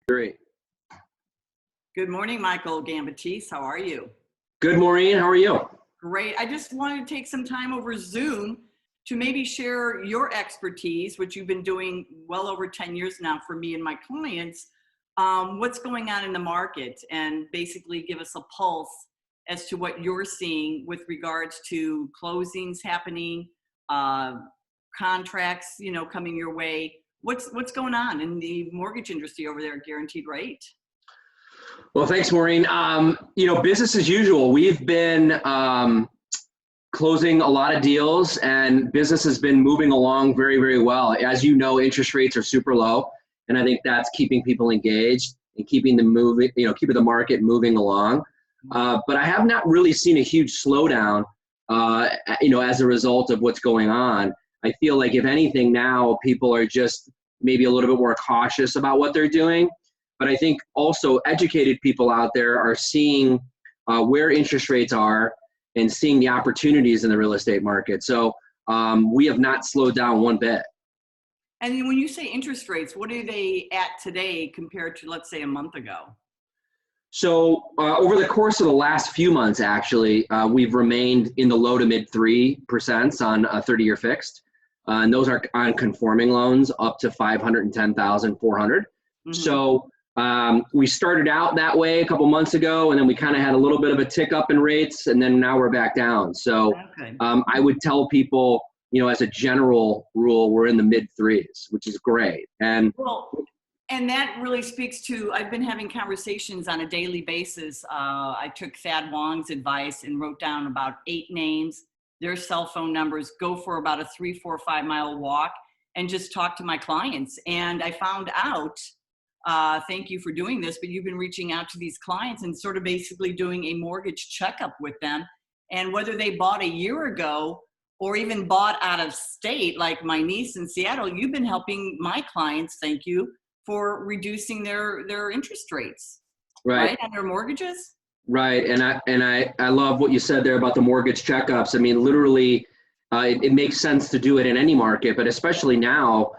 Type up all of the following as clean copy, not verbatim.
Great. Good morning, Michael Gambatese. How are you? Good, Maureen. How are you? Great. I just wanted to take some time over Zoom to maybe share your expertise, which you've been doing well over 10 years now for me and my clients, what's going on in the market, and basically give us a pulse as to what you're seeing with regards to closings happening, contracts, coming your way. What's going on in the mortgage industry over there at Guaranteed Rate? Well, thanks, Maureen. Business as usual. We've been closing a lot of deals, and business has been moving along very, very well. As you know, interest rates are super low, and I think that's keeping people engaged and keeping keeping the market moving along. But I have not really seen a huge slowdown, as a result of what's going on. I feel like if anything now, people are just maybe a little bit more cautious about what they're doing. But I think also educated people out there are seeing where interest rates are and seeing the opportunities in the real estate market. So we have not slowed down one bit. And when you say interest rates, what are they at today compared to, let's say, a month ago? So over the course of the last few months, actually, we've remained in the low to mid 3% on a 30-year fixed. And those are on conforming loans up to $510,400. Mm-hmm. So we started out that way a couple months ago, and then we kind of had a little bit of a tick up in rates, and then now we're back down. So I would tell people, as a general rule, we're in the mid threes, which is great. And that really speaks to, I've been having conversations on a daily basis. I took Thad Wong's advice and wrote down about 8 names, their cell phone numbers, go for about a 3, 4, 5 mile walk, and just talk to my clients. And I found out, thank you for doing this, but you've been reaching out to these clients and sort of basically doing a mortgage checkup with them. And whether they bought a year ago or even bought out of state, like my niece in Seattle, you've been helping my clients, thank you, for reducing their interest rates, right? On their mortgages. Right. And I love what you said there about the mortgage checkups. I mean, literally, it makes sense to do it in any market, but especially now.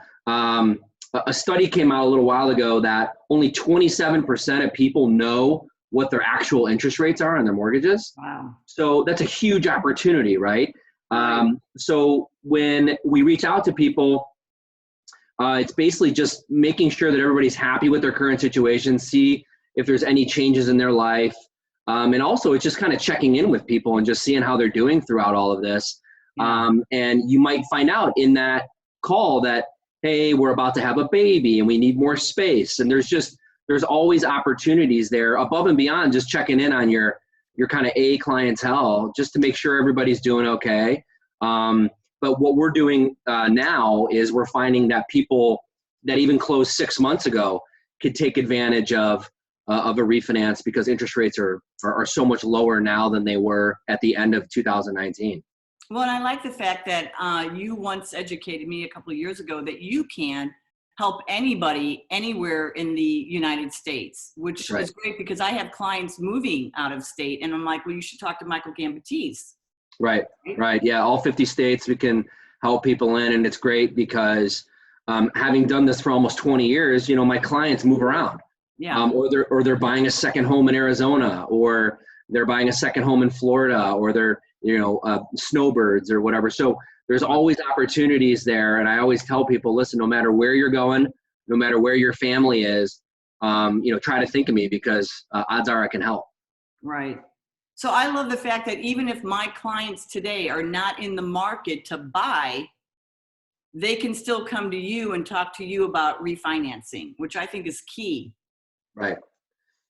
A study came out a little while ago that only 27% of people know what their actual interest rates are on their mortgages. Wow. So that's a huge opportunity, right? So when we reach out to people, it's basically just making sure that everybody's happy with their current situation, see if there's any changes in their life. And also it's just kind of checking in with people and just seeing how they're doing throughout all of this. Yeah. And you might find out in that call that, hey, we're about to have a baby and we need more space. And there's always opportunities there above and beyond just checking in on your kind of A clientele, just to make sure everybody's doing okay. But what we're doing now is we're finding that people that even closed 6 months ago could take advantage of a refinance because interest rates are so much lower now than they were at the end of 2019. Well, and I like the fact that you once educated me a couple of years ago that you can help anybody anywhere in the United States, which is great because I have clients moving out of state, and I'm like, well, you should talk to Michael Gambatese. Right. Yeah, all 50 states we can help people in, and it's great because having done this for almost 20 years, my clients move around. Yeah. Or they're buying a second home in Arizona, or they're buying a second home in Florida, or they're snowbirds or whatever. So there's always opportunities there. And I always tell people, listen, no matter where you're going, no matter where your family is, try to think of me because odds are I can help. Right. So I love the fact that even if my clients today are not in the market to buy, they can still come to you and talk to you about refinancing, which I think is key. Right.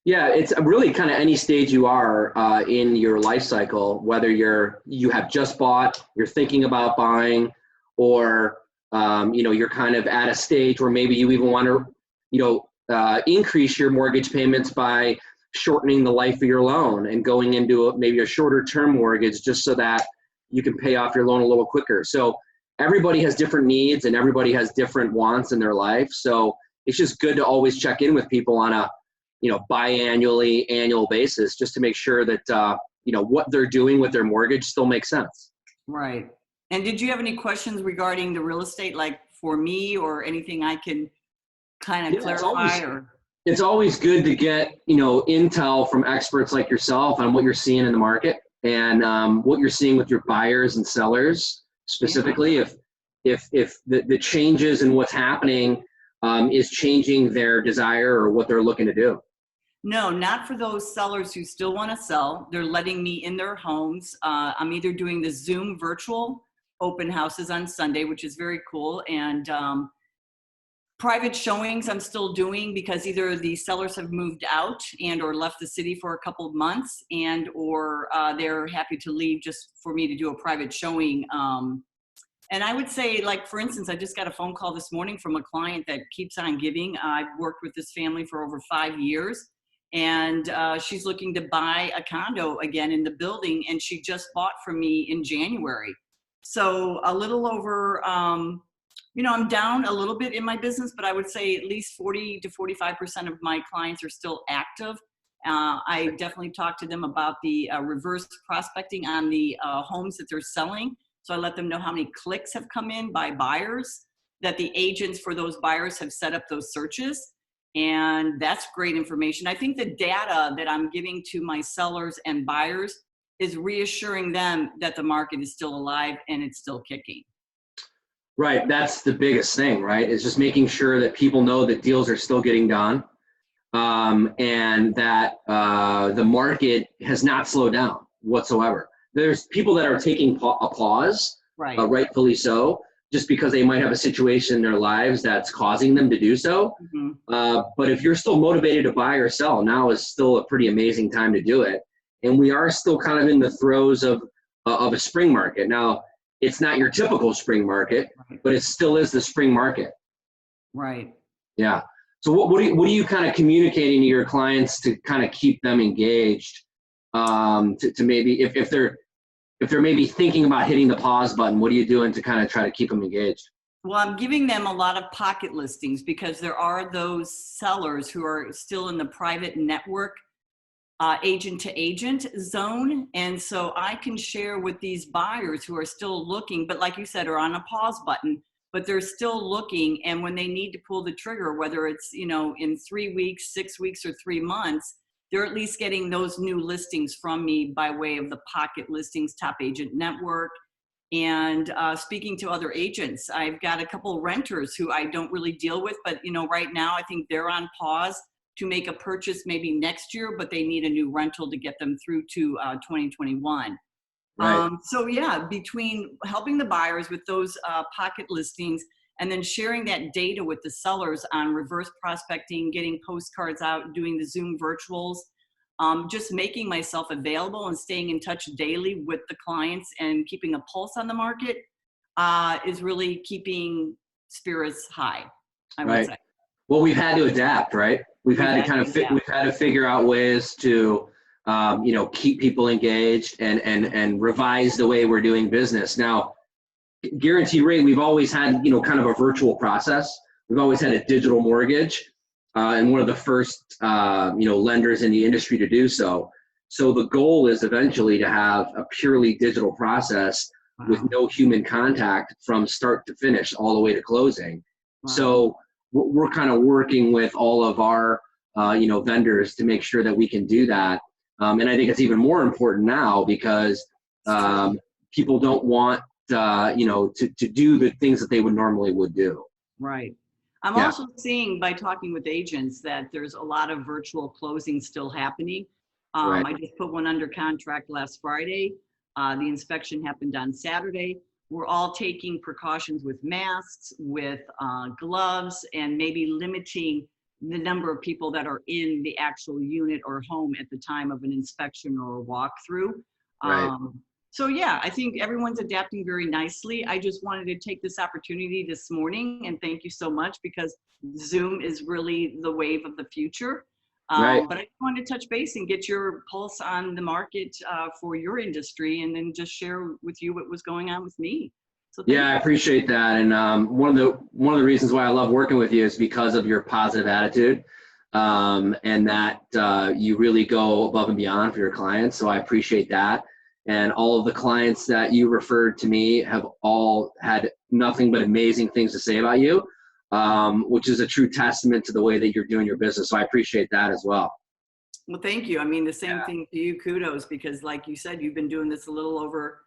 Yeah, it's really kind of any stage you are in your life cycle, whether you have just bought, you're thinking about buying, or you're kind of at a stage where maybe you even want to increase your mortgage payments by shortening the life of your loan and going into maybe a shorter term mortgage just so that you can pay off your loan a little quicker. So everybody has different needs and everybody has different wants in their life. So it's just good to always check in with people on a biannually, annual basis, just to make sure that, what they're doing with their mortgage still makes sense. Right. And did you have any questions regarding the real estate, like for me, or anything I can kind of clarify? It's always good to get, intel from experts like yourself on what you're seeing in the market and what you're seeing with your buyers and sellers Yeah. specifically. If the changes in what's happening is changing their desire or what they're looking to do. No, not for those sellers who still want to sell. They're letting me in their homes. I'm either doing the Zoom virtual open houses on Sunday, which is very cool, and private showings I'm still doing because either the sellers have moved out and or left the city for a couple of months and or they're happy to leave just for me to do a private showing. And I would say, like, for instance, I just got a phone call this morning from a client that keeps on giving. I've worked with this family for over 5 years, and she's looking to buy a condo again in the building, and she just bought from me in January. So a little over, I'm down a little bit in my business, but I would say at least 40 to 45% of my clients are still active. I definitely talk to them about the reverse prospecting on the homes that they're selling. So I let them know how many clicks have come in by buyers, that the agents for those buyers have set up those searches. And that's great information. I think the data that I'm giving to my sellers and buyers is reassuring them that the market is still alive and it's still kicking. Right. That's the biggest thing, right? Is just making sure that people know that deals are still getting done, and that the market has not slowed down whatsoever. There's people that are taking a pause, Right. Rightfully so, just because they might have a situation in their lives that's causing them to do so. Mm-hmm. But if you're still motivated to buy or sell, now is still a pretty amazing time to do it. And we are still kind of in the throes of a spring market. Now, it's not your typical spring market, Right. but it still is the spring market. Right. Yeah. So what are you kind of communicating to your clients to kind of keep them engaged? To maybe if they're maybe thinking about hitting the pause button, what are you doing to kind of try to keep them engaged? Well, I'm giving them a lot of pocket listings because there are those sellers who are still in the private network agent to agent zone. And so I can share with these buyers who are still looking, but like you said, are on a pause button, but they're still looking. And when they need to pull the trigger, whether it's, in 3 weeks, 6 weeks, or 3 months, they're at least getting those new listings from me by way of the pocket listings, top agent network. And speaking to other agents, I've got a couple of renters who I don't really deal with, but right now I think they're on pause to make a purchase maybe next year, but they need a new rental to get them through to 2021. Right. So yeah, between helping the buyers with those pocket listings and then sharing that data with the sellers on reverse prospecting, getting postcards out, doing the Zoom virtuals, just making myself available and staying in touch daily with the clients and keeping a pulse on the market is really keeping spirits high, I would say. Well, we've had to adapt, right? We've had to figure out ways to, keep people engaged and revise the way we're doing business. Now, Guaranteed Rate, we've always had, kind of a virtual process. We've always had a digital mortgage, and one of the first, lenders in the industry to do so. So the goal is eventually to have a purely digital process with no human contact from start to finish, all the way to closing. Wow. So we're kind of working with all of our, vendors to make sure that we can do that. And I think it's even more important now because people don't want, to do the things that they normally would do. Right. I'm also seeing by talking with agents that there's a lot of virtual closings still happening. Right. I just put one under contract last Friday. The inspection happened on Saturday. We're all taking precautions with masks, with gloves, and maybe limiting the number of people that are in the actual unit or home at the time of an inspection or a walkthrough. Right. So yeah, I think everyone's adapting very nicely. I just wanted to take this opportunity this morning and thank you so much because Zoom is really the wave of the future. Right. But I just wanted to touch base and get your pulse on the market for your industry and then just share with you what was going on with me. So I appreciate that. And one of the reasons why I love working with you is because of your positive attitude, and that you really go above and beyond for your clients. So I appreciate that. And all of the clients that you referred to me have all had nothing but amazing things to say about you. which is a true testament to the way that you're doing your business. So I appreciate that as well. Well, thank you. I mean, the same thing to you. Kudos, because like you said, you've been doing this a little over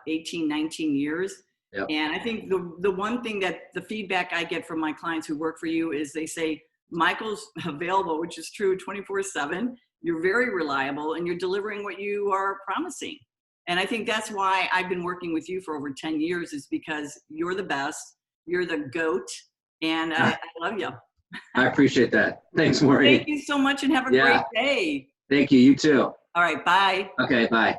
18, 19 years. Yep. And I think the one thing that the feedback I get from my clients who work for you is they say, Michael's available, which is true 24/7. You're very reliable and you're delivering what you are promising. And I think that's why I've been working with you for over 10 years, is because you're the best. You're the GOAT. And I love you. I appreciate that. Thanks, Maureen. Thank you so much and have a great day. Thank you. You too. All right. Bye. Okay. Bye.